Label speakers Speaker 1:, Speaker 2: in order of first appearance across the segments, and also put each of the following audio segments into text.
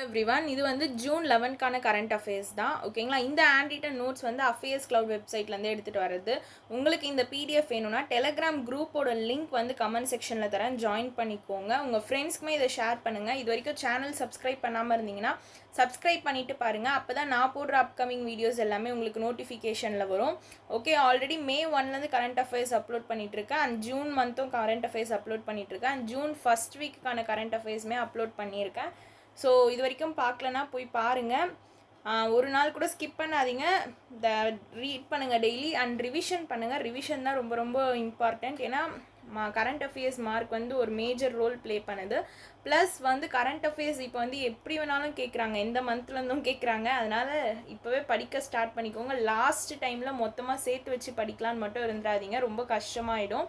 Speaker 1: Everyone இது வந்து June 11க்கான current affairs தான் ஓகேங்களா. இந்த ஹேண்ட் ரிட்டன் நோட்ஸ் வந்து அஃபேர்ஸ் கிளவுட் வெப்சைட்லேருந்து எடுத்துகிட்டு வரது. உங்களுக்கு இந்த பிடிஎஃப் வேணும்னா டெலகிராம் குரூப்போட லிங்க் வந்து கமெண்ட் செக்ஷனில் தரேன், ஜாயின் பண்ணிக்கோங்க. உங்கள் ஃப்ரெண்ட்ஸ்க்குமே இதை ஷேர் பண்ணுங்கள். இது வரைக்கும் சேனல் சப்ஸ்கிரைப் பண்ணாமல் இருந்தீங்கன்னா சப்ஸ்கிரைப் பண்ணிவிட்டு பாருங்கள். அப்போ தான் நான் போடுற அப்கமிங் வீடியோஸ் எல்லாமே உங்களுக்கு நோட்டிஃபிகேஷனில் வரும். ஓகே, ஆல்ரெடி May 1லேருந்து கரண்ட் அஃபேர்ஸ் அப்லோட் பண்ணிகிட்ருக்கேன். அண்ட் ஜூன் மந்த்தும் கரண்ட் அஃபேர்ஸ் அப்லோட் பண்ணிகிட்ருக்கேன். அண்ட் ஜூன் ஃபஸ்ட் வீக்குக்கான கரண்ட் அஃபேர்ஸுமே அப்லோட் பண்ணியிருக்கேன். ஸோ இது வரைக்கும் பார்க்கலன்னா போய் பாருங்கள். ஒரு நாள் கூட ஸ்கிப் பண்ணாதீங்க. ரீட் பண்ணுங்கள் டெய்லி அண்ட் ரிவிஷன் பண்ணுங்கள். ரிவிஷன் தான் ரொம்ப ரொம்ப இம்பார்ட்டண்ட். ஏன்னா கரண்ட் அஃபேர்ஸ் மார்க் வந்து ஒரு மேஜர் ரோல் ப்ளே பண்ணுது. ப்ளஸ் வந்து கரண்ட் அஃபேர்ஸ் இப்போ வந்து எப்படி வேணாலும் கேட்குறாங்க, எந்த மந்த்லேருந்தும் கேட்குறாங்க. அதனால் இப்போவே படிக்க ஸ்டார்ட் பண்ணிக்கோங்க. லாஸ்ட் டைமில் மொத்தமாக சேர்த்து வச்சு படிக்கலான்னு மட்டும் இருந்துடாதீங்க, ரொம்ப கஷ்டமாயிடும்.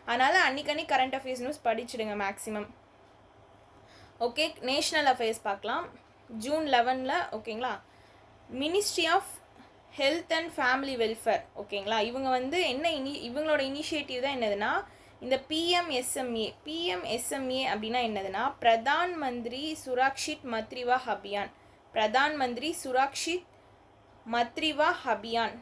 Speaker 1: அதனால் அன்றைக்கி கரண்ட் அஃபேர்ஸ் நியூஸ் படிச்சுடுங்க மேக்ஸிமம். ஓகே, நேஷ்னல் அஃபேர்ஸ் பார்க்கலாம். ஜூன் 11 ஓகேங்களா. Ministry of health and family welfare ஓகேங்களா. இவங்க வந்து இவங்களோட இனிஷியேட்டிவ் தான் என்னதுன்னா இந்த பிஎம்எஸ்எம்ஏ அப்படின்னா என்னதுன்னா பிரதான் மந்திரி சுரக்ஷித் மத்ரிவா அபியான். பிரதான் மந்திரி சுரக்ஷித் மத்ரிவா அபியான்.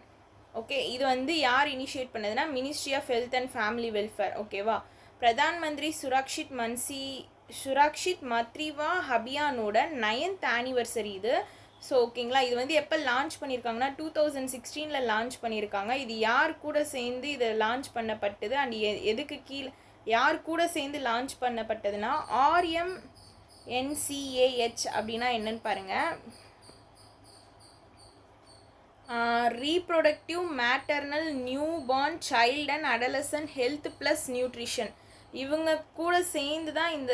Speaker 1: ஓகே, இது வந்து யார் இனிஷியேட் பண்ணதுன்னா ministry of health and family welfare. ஓகேவா. பிரதான் மந்திரி சுரக்ஷித் மத்ரிவா அபியானோட 9th ஆனிவர்சரி இது. ஸோ ஓகேங்களா, இது வந்து எப்போ லான்ச் பண்ணியிருக்காங்கன்னா 2016 லான்ச் பண்ணியிருக்காங்க. இது யார் கூட சேர்ந்து இதை லான்ச் பண்ணப்பட்டது அண்ட் எதுக்கு கீழே யார் கூட சேர்ந்து லான்ச் பண்ணப்பட்டதுன்னா RMNCAH அப்படின்னா என்னன்னு பாருங்கள். Reproductive maternal new born child and adolescent health plus nutrition. இவங்க கூட சேர்ந்து தான் இந்த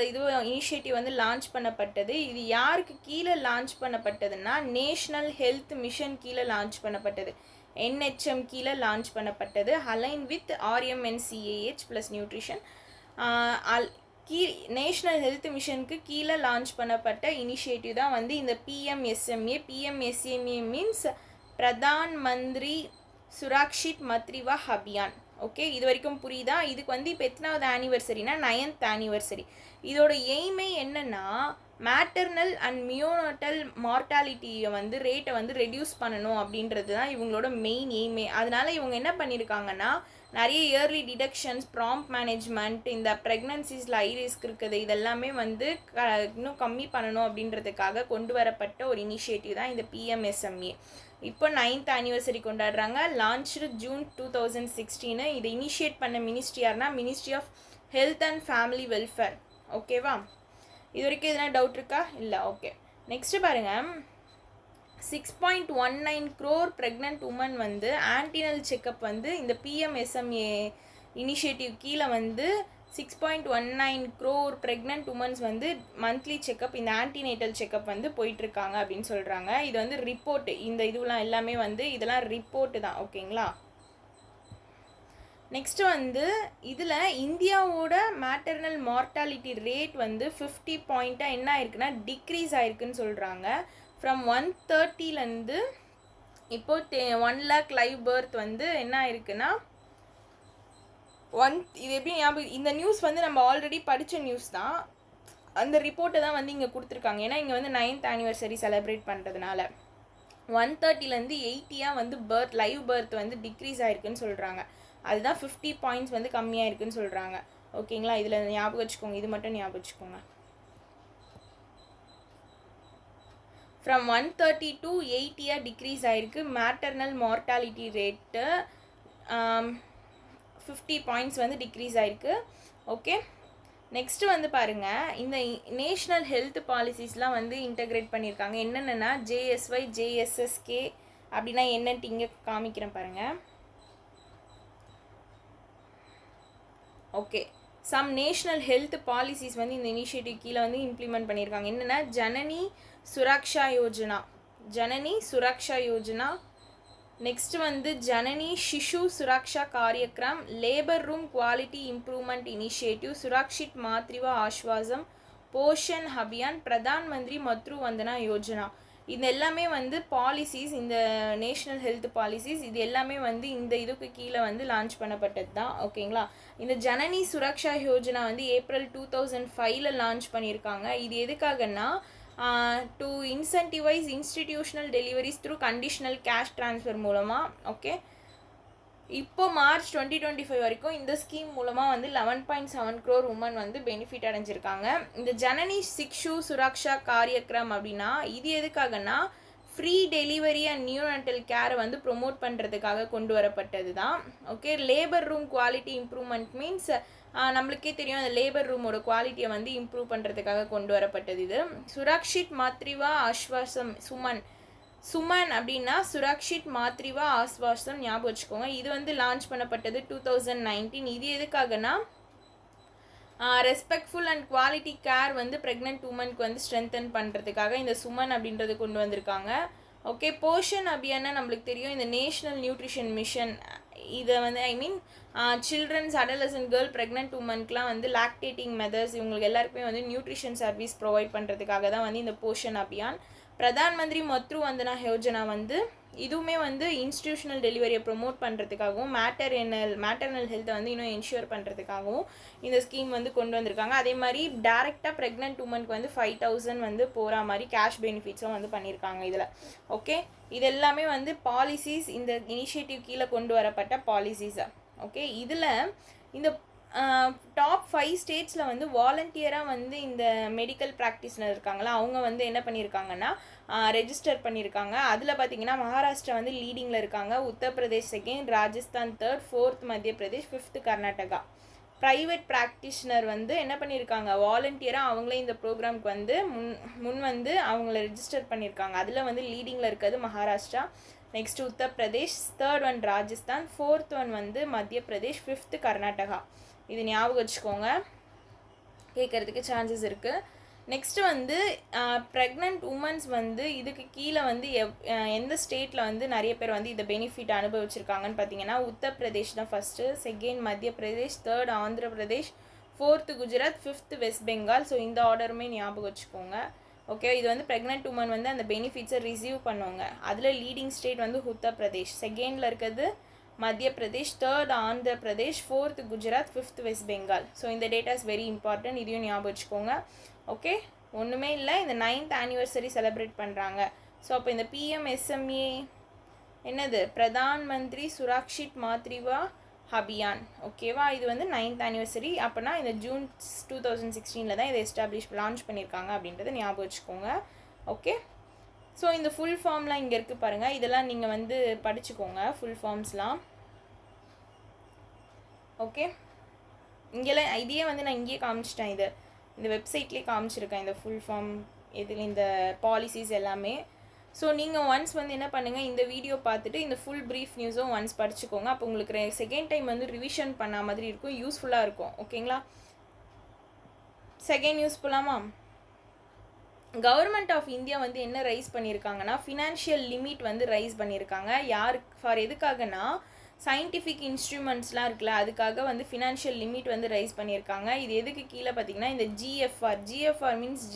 Speaker 1: இனிஷியேட்டிவ் வந்து லான்ச் பண்ணப்பட்டது. இது யாருக்கு கீழே லான்ச் பண்ணப்பட்டதுன்னா நேஷ்னல் ஹெல்த் மிஷன் கீழே லான்ச் பண்ணப்பட்டது, NHM கீழே லான்ச் பண்ணப்பட்டது, align with RMNCAH plus nutrition. National health மிஷனுக்கு கீழே லான்ச் பண்ணப்பட்ட இனிஷியேட்டிவ் தான் வந்து இந்த பிஎம்எஸ்எம்ஏ. பிஎம்எஸ்எம்ஏ மீன்ஸ் பிரதான் மந்திரி சுரக்ஷித் மத்ரிவா அபியான். ஓகே, இது வரைக்கும் புரியுதா? இதுக்கு வந்து இப்போ எத்தனாவது ஆனிவர்சரினா 9th ஆனிவர்சரி. இதோட எய்மே என்னென்னா மேட்டர்னல் அண்ட் மியோனட்டல் மார்ட்டாலிட்டியை வந்து ரேட்டை வந்து ரெடியூஸ் பண்ணணும் அப்படின்றது தான் இவங்களோட மெயின் எய்மே. அதனால இவங்க என்ன பண்ணியிருக்காங்கன்னா நிறைய இயர்லி டிடக்ஷன்ஸ், ப்ராம்ப்ட் மேனேஜ்மெண்ட், இந்த ப்ரெக்னன்சிஸில் ஹை ரிஸ்க் இருக்குது, இதெல்லாமே வந்து இன்னும் கம்மி பண்ணணும் அப்படின்றதுக்காக கொண்டு வரப்பட்ட ஒரு இனிஷியேட்டிவ் தான் இந்த பிஎம்எஸ்எம்ஏ. இப்போ 9th ஆனிவர்சரி கொண்டாடுறாங்க. Launch June 2016. இதை இனிஷியேட் பண்ண மினிஸ்ட்ரி யாருன்னா ministry of health and family welfare. ஓகேவா, இது வரைக்கும் எதுனா டவுட் இருக்கா? இல்லை. ஓகே, நெக்ஸ்ட்டு பாருங்கள். 6.19 crore ப்ரெக்னென்ட் உமன் வந்து ஆன்டினல் செக்கப் வந்து இந்த பிஎம்எஸ்எம்ஏ இனிஷியேட்டிவ் கீழே வந்து 6.19 crore ப்ரெக்னென்ட் உமன்ஸ் வந்து மந்த்லி செக்கப், இந்த ஆன்டினேட்டல் செக்கப் வந்து போயிட்டுருக்காங்க அப்படின்னு சொல்கிறாங்க. இது வந்து ரிப்போர்ட்டு, இந்த இதுலாம் எல்லாமே வந்து இதெல்லாம் ரிப்போர்ட்டு தான். ஓகேங்களா. நெக்ஸ்ட்டு வந்து இதில் இந்தியாவோட மேட்டர்னல் மார்ட்டாலிட்டி ரேட் வந்து 50 பாயிண்ட்டாக என்ன ஆயிருக்குன்னா டிக்ரீஸ் ஆயிருக்குன்னு சொல்கிறாங்க. ஃப்ரம் 130 இப்போது 1 lakh லைவ் பர்த் வந்து என்ன ஆயிருக்குன்னா இது எப்படி ஞாபகம், இந்த நியூஸ் வந்து நம்ம ஆல்ரெடி படித்த நியூஸ் தான். அந்த ரிப்போர்ட்டை தான் வந்து இங்கே கொடுத்துருக்காங்க. ஏன்னா இங்கே வந்து 9th ஆனிவர்சரி செலிப்ரேட் பண்ணுறதுனால 130 80 வந்து லைவ் பர்த் வந்து டிக்ரீஸ் ஆயிருக்குன்னு சொல்கிறாங்க. அதுதான் 50 பாயிண்ட்ஸ் வந்து கம்மியாக இருக்குன்னு சொல்கிறாங்க. ஓகேங்களா, இதில் ஞாபகம் வச்சுக்கோங்க, இது மட்டும் ஞாபகம் வச்சுக்கோங்க. ஃப்ரம் 130 to 80 டிக்ரீஸ் ஆகிருக்கு. மேட்டர்னல் மார்ட்டாலிட்டி ரேட்டு 50 பாயிண்ட்ஸ் வந்து டிக்ரீஸ் ஆகிருக்கு. ஓகே, நெக்ஸ்ட்டு வந்து பாருங்கள். இந்த நேஷ்னல் ஹெல்த் பாலிசிஸ்லாம் வந்து இன்டகிரேட் பண்ணியிருக்காங்க. என்னென்னா JSY JSSK அப்படின்னா என்னன்ட்டு இங்கே காமிக்கிறேன் பாருங்கள். Okay, some national health policies வந்து இந்த இனிஷியேட்டிவ் கீழே வந்து இம்ப்ளிமெண்ட் பண்ணியிருக்காங்க. என்னென்னா ஜனனி சுரக்ஷா யோஜனா. நெக்ஸ்ட் வந்து Janani Shishu Suraksha Karyakram, labour room quality improvement initiative, Surakshit Matritva Aashwasan, Poshan Abhiyan, Pradhan Mantri Matru வந்தனா யோஜனா. இது எல்லாமே வந்து பாலிசிஸ், இந்த நேஷ்னல் ஹெல்த் பாலிசிஸ் இது எல்லாமே வந்து இந்த இதுக்கு கீழே வந்து லான்ச் பண்ணப்பட்டது தான். ஓகேங்களா. இந்த ஜனனி சுரக்ஷா யோஜனா வந்து ஏப்ரல் 2005 லான்ச் பண்ணியிருக்காங்க. இது எதுக்காகன்னா to incentivise institutional deliveries through conditional cash transfer மூலமாக. ஓகே, இப்போ மார்ச் 2025 வரைக்கும் இந்த ஸ்கீம் மூலமாக வந்து 11.7 crore உமன் வந்து பெனிஃபிட் அடைஞ்சிருக்காங்க. இந்த ஜனனி சிக்ஷு சுரக்ஷா காரியக்ரம் அப்படின்னா இது எதுக்காகனா ஃப்ரீ டெலிவரி அண்ட் நியூனட்டல் கேரை வந்து ப்ரொமோட் பண்ணுறதுக்காக கொண்டு வரப்பட்டது தான். Okay, labour room quality improvement means நம்மளுக்கே தெரியும் அந்த லேபர் ரூமோட குவாலிட்டியை வந்து இம்ப்ரூவ் பண்ணுறதுக்காக கொண்டு வரப்பட்டது இது. சுரக்ஷித் மாத்ரிவா ஆஸ்வாசம் சுமன் அப்படின்னா சுரக்ஷித் மாத்ரிவா ஆஸ்வாசம் ஞாபகம் வச்சுக்கோங்க. இது வந்து லான்ச் பண்ணப்பட்டது 2019. இது எதுக்காகனா ரெஸ்பெக்ட்ஃபுல் அண்ட் குவாலிட்டி கேர் வந்து ப்ரெக்னென்ட் உமனுக்கு வந்து ஸ்ட்ரென்தன் பண்ணுறதுக்காக இந்த சுமன் அப்படின்றது கொண்டு வந்திருக்காங்க. ஓகே, போஷன் அபியானா நம்மளுக்கு தெரியும் இந்த நேஷ்னல் நியூட்ரிஷன் மிஷன் இதை வந்து சில்ட்ரன்ஸ் அடலசன்ட் கேர்ள் ப்ரெக்னென்ட் உமனுக்குலாம் வந்து லாக்டேட்டிங் மெதர்ஸ் இவங்களுக்கு எல்லாருக்குமே வந்து நியூட்ரிஷன் சர்வீஸ் ப்ரொவைட் பண்ணுறதுக்காக தான் வந்து இந்த போஷன் அபியான். பிரதான் மந்திரி மத்ரு வந்தனா யோஜனா வந்து இதுவுமே வந்து இன்ஸ்டிடியூஷனல் டெலிவரியை ப்ரொமோட் பண்ணுறதுக்காகவும் மேட்டர்னல் ஹெல்த்தை வந்து இன்னும் என்ஷூர் பண்ணுறதுக்காகவும் இந்த ஸ்கீம் வந்து கொண்டு வந்திருக்காங்க. அதே மாதிரி டேரெக்டாக ப்ரெக்னென்ட் உமனுக்கு வந்து 5,000 வந்து போகிற மாதிரி கேஷ் பெனிஃபிட்ஸும் வந்து பண்ணியிருக்காங்க இதில். ஓகே, இது எல்லாமே வந்து பாலிசிஸ் இந்த இனிஷியேட்டிவ் கீழே கொண்டு வரப்பட்ட பாலிசிஸை. ஓகே, இதில் இந்த டாப் 5 ஸ்டேட்ஸில் வந்து வாலண்டியராக வந்து இந்த மெடிக்கல் ப்ராக்டிஸ்னர் இருக்காங்களா அவங்க வந்து என்ன பண்ணியிருக்காங்கன்னா ரெஜிஸ்டர் பண்ணியிருக்காங்க. அதில் பார்த்தீங்கன்னா மகாராஷ்டிரா வந்து லீடிங்கில் இருக்காங்க, Uttar Pradesh second, Rajasthan third, 4th மத்திய Pradesh, 5th Karnataka. Private practitioner வந்து என்ன பண்ணியிருக்காங்க வாலண்டியராக அவங்களே இந்த ப்ரோக்ராம்க்கு வந்து முன் வந்து அவங்கள ரெஜிஸ்டர் பண்ணியிருக்காங்க. அதில் வந்து லீடிங்கில் இருக்கிறது Maharashtra, next Uttar Pradesh, 3rd one Rajasthan, 4th one வந்து மத்திய பிரதேஷ், 5th கர்நாடகா. இது ஞாபகம் வச்சுக்கோங்க, கேட்குறதுக்கு சான்சஸ் இருக்குது. நெக்ஸ்ட்டு வந்து ப்ரெக்னென்ட் உமன்ஸ் வந்து இதுக்கு கீழே வந்து எந்த ஸ்டேட்டில் வந்து நிறைய பேர் வந்து இதை பெனிஃபிட் அனுபவிச்சிருக்காங்கன்னு பார்த்தீங்கன்னா உத்தரப்பிரதேஷ் தான் ஃபஸ்ட்டு, செகண்ட் மத்திய Pradesh, 3rd Andhra Pradesh, 4th Gujarat, 5th west Bengal. So இந்த ஆர்டருமே ஞாபகம் வச்சுக்கோங்க. ஓகே, இது வந்து ப்ரெக்னென்ட் உமன் வந்து அந்த பெனிஃபிட்ஸை ரிசீவ் பண்ணுவாங்க. அதில் லீடிங் ஸ்டேட் வந்து உத்தரப்பிரதேஷ், செகண்டில் இருக்கிறது மத்திய Pradesh, 3rd Andhra Pradesh, 4th Gujarat, 5th west Bengal. So இந்த டேட்டா இஸ் வெரி இம்பார்ட்டன்ட், இதையும் ஞாபகம் வச்சுக்கோங்க. ஓகே, ஒன்றுமே இல்லை, இந்த 9th ஆனிவர்சரி செலிப்ரேட் பண்ணுறாங்க. ஸோ அப்போ இந்த PMSME என்னது பிரதான் மந்திரி சுரக்ஷித் மாத்ரிவா அபியான். ஓகேவா, இது வந்து 9th ஆனிவர்சரி. அப்போனா இந்த ஜூன் 2016 தான் இதை லான்ச் பண்ணியிருக்காங்க அப்படின்றத ஞாபகம் வச்சுக்கோங்க. ஓகே, ஸோ இந்த ஃபுல் ஃபார்ம்லாம் இங்கே இருக்குது பாருங்கள், இதெல்லாம் நீங்கள் வந்து படிச்சுக்கோங்க ஃபுல் ஃபார்ம்ஸ்லாம். ஓகே, இங்கெல்லாம் இதையே வந்து நான் இங்கேயே காமிச்சிட்டேன், இந்த வெப்சைட்லேயே காமிச்சிருக்கேன் இந்த ஃபுல் ஃபார்ம் இதில் இந்த பாலிசிஸ் எல்லாமே. ஸோ நீங்கள் ஒன்ஸ் வந்து என்ன பண்ணுங்கள், இந்த வீடியோ பார்த்துட்டு இந்த ஃபுல் ப்ரீஃப் நியூஸும் ஒன்ஸ் படிச்சுக்கோங்க. அப்போ உங்களுக்கு செகண்ட் டைம் வந்து ரிவிஷன் பண்ண மாதிரி இருக்கும், யூஸ்ஃபுல்லாக இருக்கும். ஓகேங்களா, செகண்ட் நியூஸ் போகலாமா? கவர்மெண்ட் ஆஃப் இந்தியா வந்து என்ன ரைஸ் பண்ணியிருக்காங்கன்னா ஃபினான்ஷியல் லிமிட் வந்து ரைஸ் பண்ணியிருக்காங்க. யாருக்கு ஃபார் எதுக்காகனா சயின்டிஃபிக் இன்ஸ்ட்ருமெண்ட்ஸ்லாம் இருக்குல்ல அதுக்காக வந்து ஃபினான்ஷியல் லிமிட் வந்து ரைஸ் பண்ணியிருக்காங்க. இது எதுக்கு கீழே பார்த்தீங்கன்னா இந்த GFR means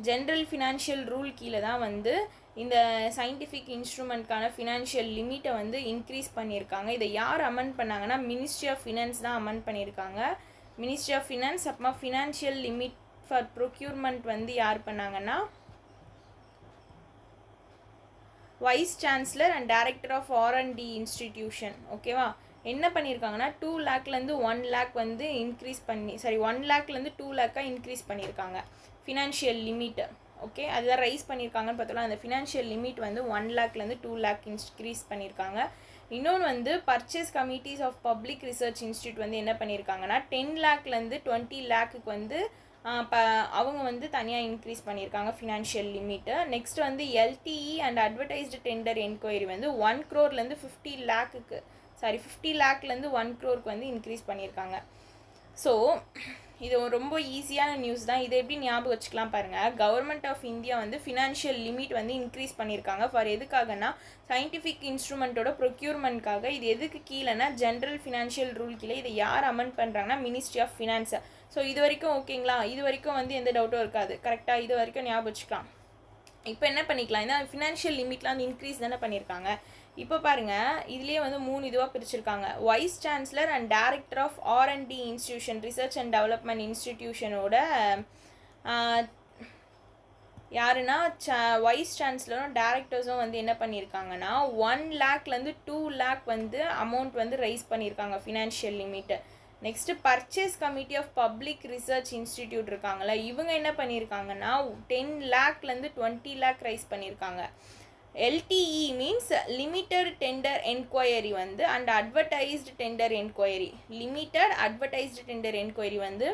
Speaker 1: general financial rule கீழே தான் வந்து இந்த சயின்டிஃபிக் இன்ஸ்ட்ருமெண்ட்கான ஃபினான்ஷியல் லிமிட்டை வந்து இன்க்ரீஸ் பண்ணியிருக்காங்க. இதை யார் அமெண்ட் பண்ணாங்கன்னா மினிஸ்ட்ரி ஆஃப் ஃபினான்ஸ் தான் அமெண்ட் பண்ணியிருக்காங்க. Ministry of finance. அப்புறமா ஃபினான்ஷியல் லிமிட் ஃபார் ப்ரொக்யூர்மெண்ட் வந்து யார் பண்ணாங்கன்னா vice chancellor and director of R&D institution. ஓகேவா, என்ன பண்ணியிருக்காங்கன்னா 2 lakhலேருந்து 1 lakh வந்து இன்க்ரீஸ் பண்ணி 1 lakhலேருந்து 2 lakh இன்க்ரீஸ் பண்ணியிருக்காங்க ஃபினான்ஷியல் லிமிட்டு. ஓகே, அதுதான் ரைஸ் பண்ணியிருக்காங்கன்னு பார்த்தோம்னா அந்த ஃபினான்ஷியல் லிமிட் வந்து 1 lakhலேருந்து 2 lakh இன்க்ரீஸ் பண்ணியிருக்காங்க. இன்னொன்று வந்து purchase committees of public research institute வந்து என்ன பண்ணியிருக்காங்கன்னா 10 lakhலேருந்து 20 lakh வந்து அவங்க வந்து தனியாக இன்க்ரீஸ் பண்ணியிருக்காங்க ஃபினான்ஷியல் லிமிட்டு. நெக்ஸ்ட் வந்து LTE and advertised tender enquiry வந்து 1 crore-லேருந்து 50 lakhலேருந்து 1 crore வந்து இன்க்ரீஸ் பண்ணியிருக்காங்க. ஸோ இது ரொம்ப ஈஸியான நியூஸ் தான். இதை எப்படி ஞாபகம் வச்சுக்கலாம் பாருங்கள். கவர்மெண்ட் ஆஃப் இந்தியா வந்து ஃபினான்ஷியல் லிமிட் வந்து இன்க்ரீஸ் பண்ணியிருக்காங்க ஃபார் எதுக்காகனா சயின்டிஃபிக் இன்ஸ்ட்ருமெண்ட்டோட ப்ரொக்யூர்மெண்ட்காக. இது எதுக்கு கீழேனா ஜென்ரல் ஃபினான்ஷியல் ரூல் கீழே. இதை யார் அமெண்ட் பண்ணுறாங்கன்னா மினிஸ்ட்ரி ஆஃப் ஃபினான்ஸை. ஸோ இது வரைக்கும் ஓகேங்களா, இது வரைக்கும் வந்து எந்த டவுட்டும் இருக்காது. கரெக்டாக இது வரைக்கும் ஞாபகம் வச்சுக்கலாம். இப்போ என்ன பண்ணிக்கலாம், ஏன்னா ஃபினான்ஷியல் லிமிட்லாம் வந்து இன்க்ரீஸ் தானே பண்ணியிருக்காங்க. இப்போ பாருங்கள், இதுலேயே வந்து 3 இதுவாக பிரிச்சிருக்காங்க. Vice chancellor and director of R&D institution research and development இன்ஸ்டிடியூஷனோட யாருன்னா வைஸ் சான்சலரும் டேரக்டர்ஸும் வந்து என்ன பண்ணியிருக்காங்கன்னா 1 லேக்லேருந்து 2 லேக் வந்து அமௌண்ட் வந்து ரைஸ் பண்ணியிருக்காங்க financial limit. Next purchase committee of public research institute இருக்காங்கள, இவங்க என்ன பண்ணியிருக்காங்கன்னா 10 லேக்லேருந்து 20 லேக் ரைஸ் பண்ணியிருக்காங்க. LTE means limited tender enquiry வந்து and advertised tender enquiry. Limited advertised tender enquiry வந்து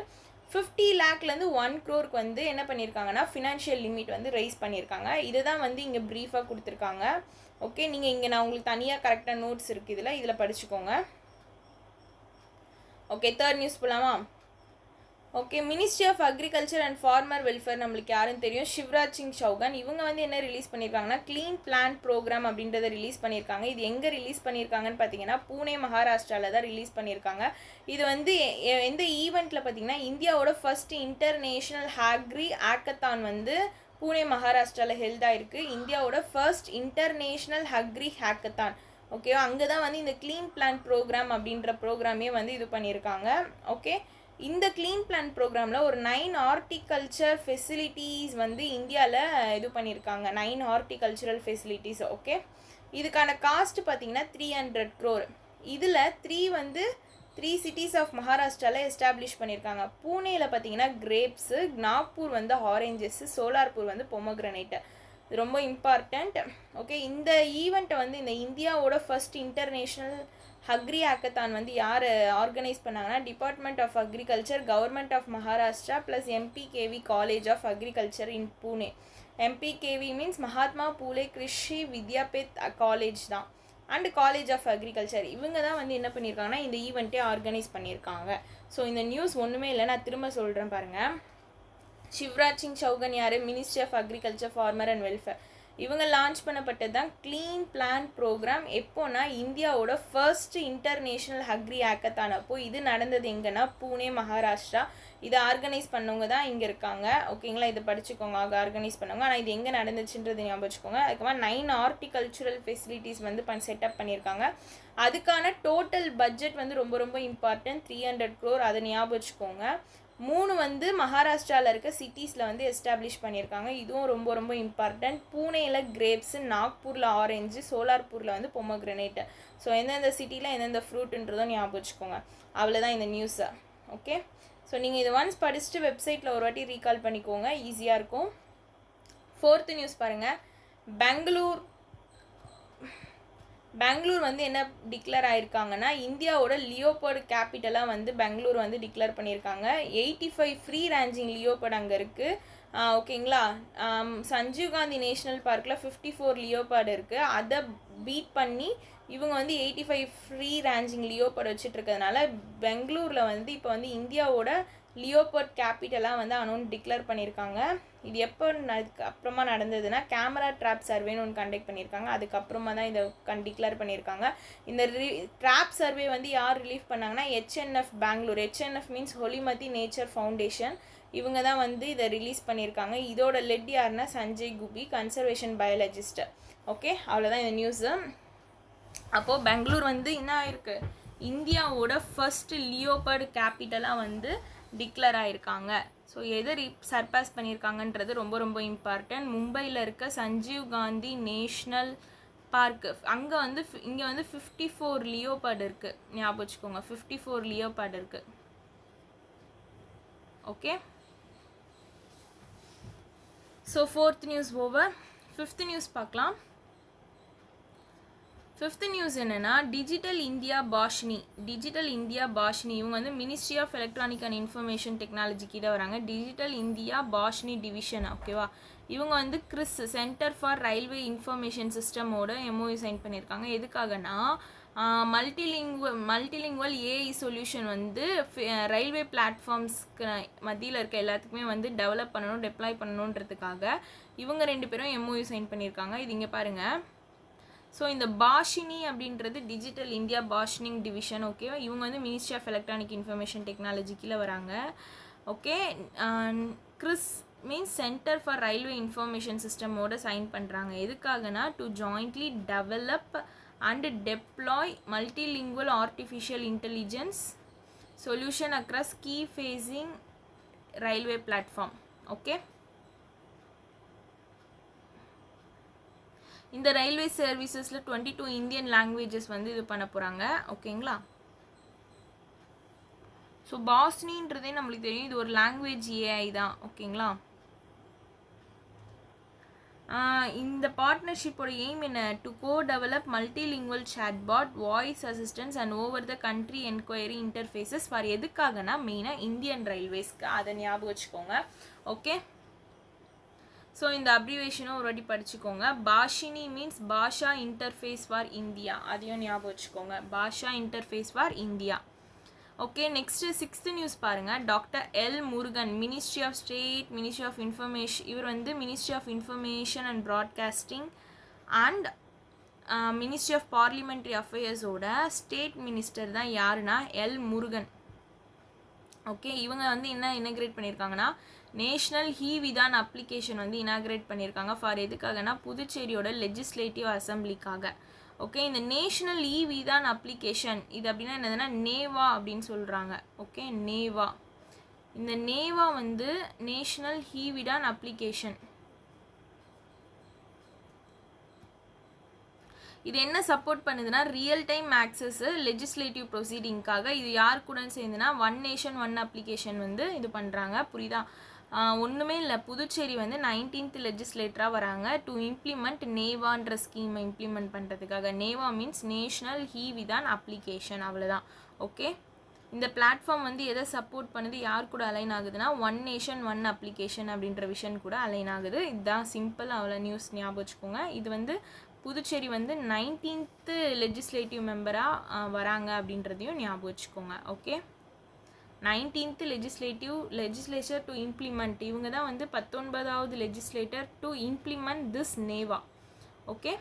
Speaker 1: 50 லேக்லேருந்து 1 crore வந்து என்ன பண்ணியிருக்காங்கன்னா ஃபினான்ஷியல் லிமிட் வந்து ரைஸ் பண்ணியிருக்காங்க. இதுதான் வந்து இங்கே ப்ரீஃபாக கொடுத்துருக்காங்க. ஓகே, நீங்கள் இங்கே நான் உங்களுக்கு தனியாக கரெக்டாக நோட்ஸ் இருக்குது இதில் படிச்சுக்கோங்க. ஓகே, தேர்ட் நியூஸ் போகலாமா? Okay, ministry of agriculture and farmer welfare நம்மளுக்கு யாருன்னு தெரியும், சிவராஜ் சிங் சௌகான். இவங்க வந்து என்ன ரிலீஸ் பண்ணியிருக்காங்கன்னா க்ளீன் பிளான் ப்ரோக்ராம் அப்படின்றத ரிலீஸ் பண்ணியிருக்காங்க. இது எங்கே ரிலீஸ் பண்ணியிருக்காங்கன்னு பார்த்தீங்கன்னா பூனே மகாராஷ்டிராவில் தான் ரிலீஸ் பண்ணியிருக்காங்க. இது வந்து எந்த ஈவெண்ட்டில் பார்த்தீங்கன்னா இந்தியாவோட ஃபர்ஸ்ட் இன்டர்நேஷ்னல் ஹாக்ரி ஹேக்கத்தான் வந்து பூனே மகாராஷ்டிராவில் ஹெல்த் ஆயிருக்கு. இந்தியாவோட ஃபர்ஸ்ட் இன்டர்நேஷ்னல் ஹாக்ரி ஹேக்கத்தான். ஓகேவா, அங்கே தான் வந்து இந்த க்ளீன் பிளான் ப்ரோக்ராம் அப்படின்ற ப்ரோக்ராமே வந்து இது பண்ணியிருக்காங்க. ஓகே, இந்த க்ளீன் பிளான் ப்ரோக்ராமில் ஒரு 9 ஹார்டிகல்ச்சர் ஃபெசிலிட்டிஸ் வந்து இந்தியாவில் இது பண்ணியிருக்காங்க. 9 ஹார்டிகல்ச்சரல் ஃபெசிலிட்டிஸ். ஓகே, இதுக்கான காஸ்ட் பார்த்தீங்கன்னா 300 crore. இதில் 3 சிட்டிஸ் ஆஃப் மகாராஷ்டிராவில் எஸ்டாப்ளிஷ் பண்ணியிருக்காங்க. பூனேயில் பார்த்தீங்கன்னா கிரேப்ஸு, நாக்பூர் வந்து ஆரேஞ்சஸ்ஸு, சோலார்பூர் வந்து பொமோக்ரனேட்டு. இது ரொம்ப இம்பார்ட்டண்ட். ஓகே, இந்த ஈவெண்ட்டை வந்து இந்த இந்தியாவோட ஃபர்ஸ்ட் இன்டர்நேஷ்னல் ஹக்ரி ஹேக்கத்தான் வந்து யார் ஆர்கனைஸ் பண்ணாங்கன்னா department of agriculture, government of Maharashtra plus MPKV college of agriculture in Pune. MPKV means Mahatma Phule Krishi Vidyapeeth college தான் அண்ட் காலேஜ் ஆஃப் அக்ரிகல்ச்சர். இவங்க தான் வந்து என்ன பண்ணியிருக்காங்கன்னா இந்த ஈவெண்ட்டே ஆர்கனைஸ் பண்ணியிருக்காங்க. ஸோ இந்த நியூஸ் ஒன்றுமே இல்லை, நான் திரும்ப சொல்கிறேன் பாருங்கள். சிவராஜ் சிங் சௌகான் யார், ministry of agriculture farmer and welfare. இவங்க லான்ச் பண்ணப்பட்டது தான் க்ளீன் பிளான் ப்ரோக்ராம். எப்போனா இந்தியாவோட ஃபர்ஸ்ட் இன்டர்நேஷ்னல் ஹக்ரி ஹேக்கத்தான். அப்போ இது நடந்தது எங்கன்னா பூனே மகாராஷ்டிரா. இதை ஆர்கனைஸ் பண்ணவங்க தான் இங்கே இருக்காங்க. ஓகேங்களா, இதை படிச்சுக்கோங்க, ஆர்கனைஸ் பண்ணவங்க. ஆனால் இது எங்கே நடந்துச்சுன்றது ஞாபகம் வச்சுக்கோங்க. அதுக்கப்புறம் 9 ஹார்டிகல்ச்சுரல் ஃபெசிலிட்டிஸ் வந்து செட்டப் பண்ணியிருக்காங்க. அதுக்கான டோட்டல் பட்ஜெட் வந்து ரொம்ப ரொம்ப இம்பார்ட்டன்ட், 300 crore. அதை ஞாபகம் வச்சுக்கோங்க. 3 வந்து மகாராஷ்டிராவில் இருக்க சிட்டிஸில் வந்து எஸ்டாப்ளிஷ் பண்ணியிருக்காங்க. இதுவும் ரொம்ப ரொம்ப இம்பார்ட்டன்ட். பூனேயில் கிரேப்ஸு, நாக்பூரில் ஆரஞ்சு, சோலார்பூரில் வந்து பொமோக்ரனேட்டு. ஸோ எந்தெந்த சிட்டியில் எந்தெந்த ஃப்ரூட்டுன்றதும் ஞாபகம் வச்சுக்கோங்க. அவ்வளோதான் இந்த நியூஸை. ஓகே, ஸோ நீங்கள் இது ஒன்ஸ் படிச்சுட்டு வெப்சைட்டில் ஒரு வாட்டி ரீகால் பண்ணிக்கோங்க, ஈஸியாக இருக்கும். 4th நியூஸ் பாருங்கள். பெங்களூர் வந்து என்ன டிக்ளேர் ஆகிருக்காங்கன்னா இந்தியாவோட லியோபர்டு கேபிட்டலாக வந்து பெங்களூர் வந்து டிக்ளேர் பண்ணியிருக்காங்க. 85 ஃப்ரீ ரேஞ்சிங் லியோபர்டு அங்கே இருக்குது. ஓகேங்களா, சஞ்சீவ் காந்தி நேஷ்னல் பார்க்கில் 54 லியோபர்டு இருக்குது. அதை பீட் பண்ணி இவங்க வந்து 85 ஃப்ரீ ரேஞ்சிங் லியோபர்டு வச்சுட்ருக்கிறதுனால பெங்களூரில் வந்து இப்போ வந்து இந்தியாவோட லியோபர்ட் கேபிட்டலாக வந்து டிக்ளேர் பண்ணியிருக்காங்க. இது எப்போ அப்புறமா நடந்ததுன்னா கேமரா ட்ராப் சர்வேன்னு ஒன்று கண்டக்ட் பண்ணியிருக்காங்க. அதுக்கப்புறமா தான் இதை டிக்ளேர் பண்ணியிருக்காங்க. இந்த ட்ராப் சர்வே வந்து யார் ரிலீஃப் பண்ணாங்கன்னா HNF Bangalore. HNF means Holematthi nature foundation. இவங்க தான் வந்து இதை ரிலீஸ் பண்ணியிருக்காங்க. இதோட லெட் யாருன்னா Sanjay Gubbi, conservation biologist. Okay, அவ்வளோதான் இந்த நியூஸு. அப்போது பெங்களூர் வந்து என்ன ஆயிருக்கு, இந்தியாவோட ஃபர்ஸ்ட் லியோபர்டு கேபிட்டலாக வந்து டிக்ளேர் ஆகிருக்காங்க. ஸோ எதை சர்பாஸ் பண்ணியிருக்காங்கன்றது ரொம்ப ரொம்ப இம்பார்ட்டன்ட். மும்பையில் இருக்க சஞ்சீவ் காந்தி நேஷ்னல் பார்க்கு அங்கே வந்து இங்கே வந்து 54 லியோபர்டு இருக்குது. ஞாபகம் வச்சுக்கோங்க, 54 லியோபர்டு இருக்குது. Okay, so 4th news over. 5th news பார்க்கலாம். 5th நியூஸ் என்னென்னா டிஜிட்டல் இந்தியா பாஷினி. இவங்க வந்து ministry of electronic and information technology கீழே வராங்க. Digital India Bhashini division. ஓகேவா, இவங்க வந்து CRIS centre for railway information சிஸ்டமோட MOU சைன் பண்ணியிருக்காங்க. எதுக்காகனா மல்டிலிங்குவல் AI சொல்யூஷன் வந்து ரயில்வே பிளாட்ஃபார்ம்ஸ்க்கு மத்தியில் இருக்க எல்லாத்துக்குமே வந்து டெவலப் பண்ணணும், டெப்ளாய் பண்ணணுன்றதுக்காக இவங்க 2 பேரும் MOU சைன் பண்ணியிருக்காங்க. இது இங்கே பாருங்கள். ஸோ இந்த பாஷினி அப்படின்றது டிஜிட்டல் இந்தியா பாஷினிங் டிவிஷன். ஓகே, இவங்க வந்து ministry of electronic information technology கீழே வராங்க. Okay, CRIS means centre for railway information சிஸ்டமோட சைன் பண்ணுறாங்க. எதுக்காகனா to jointly develop and deploy multilingual artificial intelligence solution across key facing railway platform. Okay, இந்த railway சர்வீசஸில் 22 Indian languages வந்து இது பண்ண போகிறாங்க. ஓகேங்களா? ஸோ பாஸ்னின்றதே நம்மளுக்கு தெரியும், இது ஒரு லாங்குவேஜ் ஏஐ தான். ஓகேங்களா? இந்த பார்ட்னர்ஷிப்போட எய்ம் என்ன? To go develop multilingual chatbot, voice assistance and over the country enquiry interfaces for எதுக்காகனா மெயினாக இந்தியன் ரயில்வேஸ்க்கு. அதை ஞாபகம் வச்சுக்கோங்க. ஓகே, ஸோ இந்த அப்ரிவேஷனும் ஒரு வாட்டி படிச்சுக்கோங்க. Bhashini means Bhasha interface for India, அதையும் ஞாபகம் வச்சுக்கோங்க. Bhasha interface for India. Okay, next 6th news பாருங்கள். Doctor L Murugan, ministry of state, ministry of information, இவர் வந்து ministry of information and broadcasting and ministry of parliamentary அஃபேர்ஸோட ஸ்டேட் மினிஸ்டர் தான். யாருன்னா எல் முருகன். ஓகே, இவங்க வந்து என்ன இனாகிரேட் பண்ணியிருக்காங்கன்னா நேஷ்னல் விதான் அப்ளிகேஷன் வந்து இனாகிரேட் பண்ணியிருக்காங்க. ஃபார் எதுக்காகனா புதுச்சேரியோட லெஜிஸ்லேட்டிவ் அசம்பிளிக்காக. ஓகே, இந்த நேஷ்னல் விதான் அப்ளிகேஷன் இது அப்படின்னா என்னதுன்னா நேவா அப்படின்னு சொல்கிறாங்க. Okay, NeVA. இந்த நேவா வந்து நேஷ்னல் விதான் அப்ளிகேஷன். இது என்ன சப்போர்ட் பண்ணுதுன்னா ரியல் டைம் ஆக்சஸ் லெஜிஸ்லேட்டிவ் ப்ரொசீடிங்காக. இது யார் கூட சேர்ந்துன்னா ஒன் நேஷன் ஒன் அப்ளிகேஷன் வந்து இது பண்ணுறாங்க. புரியுதா? ஒன்றுமே இல்லை, புதுச்சேரி வந்து 19th லெஜிஸ்லேட்டராக வராங்க டு இம்ப்ளிமெண்ட் நேவான்ற ஸ்கீமை இம்ப்ளிமெண்ட் பண்ணுறதுக்காக. NeVA means national Vidhan application, அவ்வளோதான். ஓகே, இந்த பிளாட்ஃபார்ம் வந்து எதை சப்போர்ட் பண்ணுது, யார் கூட அலைன் ஆகுதுன்னா ஒன் நேஷன் ஒன் அப்ளிகேஷன் அப்படின்ற விஷன் கூட அலைன் ஆகுது. இதுதான் சிம்பிள், அவ்வளோ நியூஸ் ஞாபகம் வச்சுக்கோங்க. இது வந்து புதுச்சேரி வந்து 19th லெஜிஸ்லேட்டிவ் மெம்பராக வராங்க அப்படின்றதையும் ஞாபகம் வச்சுக்கோங்க. Okay, 19th legislature to implement, இவங்க தான் வந்து 19வது லெஜிஸ்லேட்டர் டு இம்ப்ளிமெண்ட் திஸ் நேவா. ஓகே,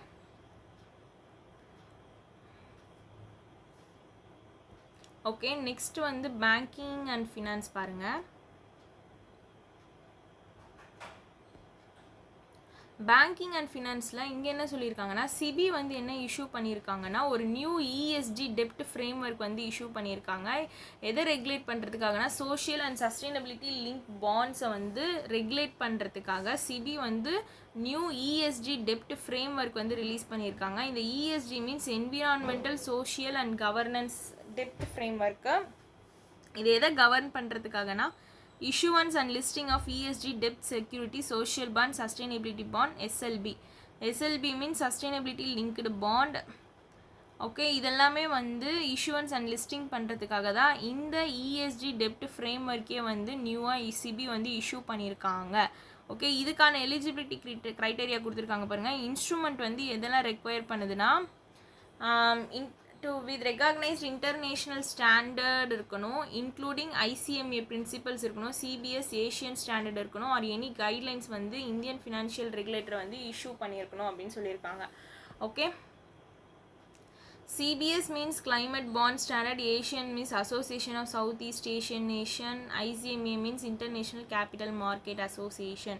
Speaker 1: ஓகே, நெக்ஸ்ட் வந்து பேங்கிங் அண்ட் ஃபினான்ஸ் பாருங்கள். பேங்கிங் அண்ட் ஃபினான்ஸில் இங்கே என்ன சொல்லியிருக்காங்கன்னா சிபி வந்து என்ன இஷ்யூ பண்ணியிருக்காங்கன்னா ஒரு நியூ இஎஸ்ஜி டெப்ட் ஃப்ரேம் ஒர்க் வந்து இஷ்யூ பண்ணியிருக்காங்க. எதை ரெகுலேட் பண்ணுறதுக்காகனா சோஷியல் அண்ட் சஸ்டைனபிலிட்டி லிங்க் பாண்ட்ஸை வந்து ரெகுலேட் பண்ணுறதுக்காக சிபி வந்து நியூ இஎஸ்ஜி டெப்ட் ஃப்ரேம் ஒர்க் வந்து ரிலீஸ் பண்ணியிருக்காங்க. இந்த ESG means environmental social and governance டெப்ட் ஃப்ரேம் ஒர்க்கு. இது எதை govern பண்ணுறதுக்காகனா issuance and listing of ESG debt security social bond sustainability bond SLB means sustainability linked bond. Okay, இதெல்லாமே வந்து issuance and listing பண்ணுறதுக்காக தான் இந்த இஎஸ்ஜி டெப்ட் ஃப்ரேம் ஒர்க்கே வந்து நியூவாக இசிபி வந்து இஷ்யூ பண்ணியிருக்காங்க. ஓகே, இதுக்கான எலிஜிபிலிட்டி க்ரைட்டேரியா கொடுத்துருக்காங்க பாருங்கள். இன்ஸ்ட்ருமெண்ட் வந்து எதெல்லாம் ரெக்வயர் பண்ணுதுன்னா with recognized international standard இருக்கணும், இன்க்ளூடிங் ICMA பிரின்சிபல்ஸ் இருக்கணும், CBS ஏஷியன் ஸ்டாண்டர்ட் இருக்கணும், ஆர் எனி கைட்லைன்ஸ் வந்து இந்தியன் ஃபினான்ஷியல் ரெகுலேட்டர் வந்து இஷ்யூ பண்ணியிருக்கணும் அப்படின்னு சொல்லியிருக்காங்க. Okay, CBS means climate bond standard, Asian means Association of Southeast Asian Nation, ICMA means International Capital Market Association.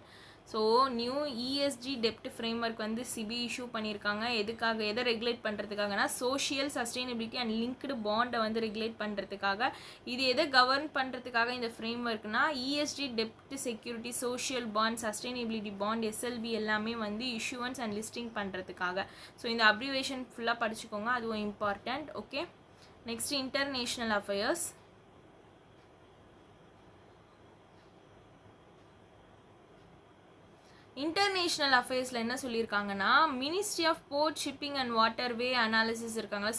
Speaker 1: So new ESG டெப்ட் framework வந்து SEBI issue பண்ணியிருக்காங்க. எதுக்காக, எதை ரெகுலேட் பண்ணுறதுக்காகனா சோஷியல் சஸ்டைனபிலிட்டி அண்ட் லிங்க்டு பாண்டை வந்து ரெகுலேட் பண்ணுறதுக்காக. இது எதை கவர்ன் பண்ணுறதுக்காக இந்த ஃப்ரேம்ஒர்க்னா இஎஸ்ஜி டெப்ட் security social bond sustainability bond SLB எல்லாமே வந்து இஷ்யூவன்ஸ் அண்ட் லிஸ்டிங் பண்ணுறதுக்காக. ஸோ இந்த அப்ரிவேஷன் ஃபுல்லாக படிச்சுக்கோங்க, அதுவும் important. Okay, next international affairs. International அஃபேர்ஸில் என்ன சொல்லியிருக்காங்கன்னா ministry of port shipping and waterway analysis இருக்காங்க.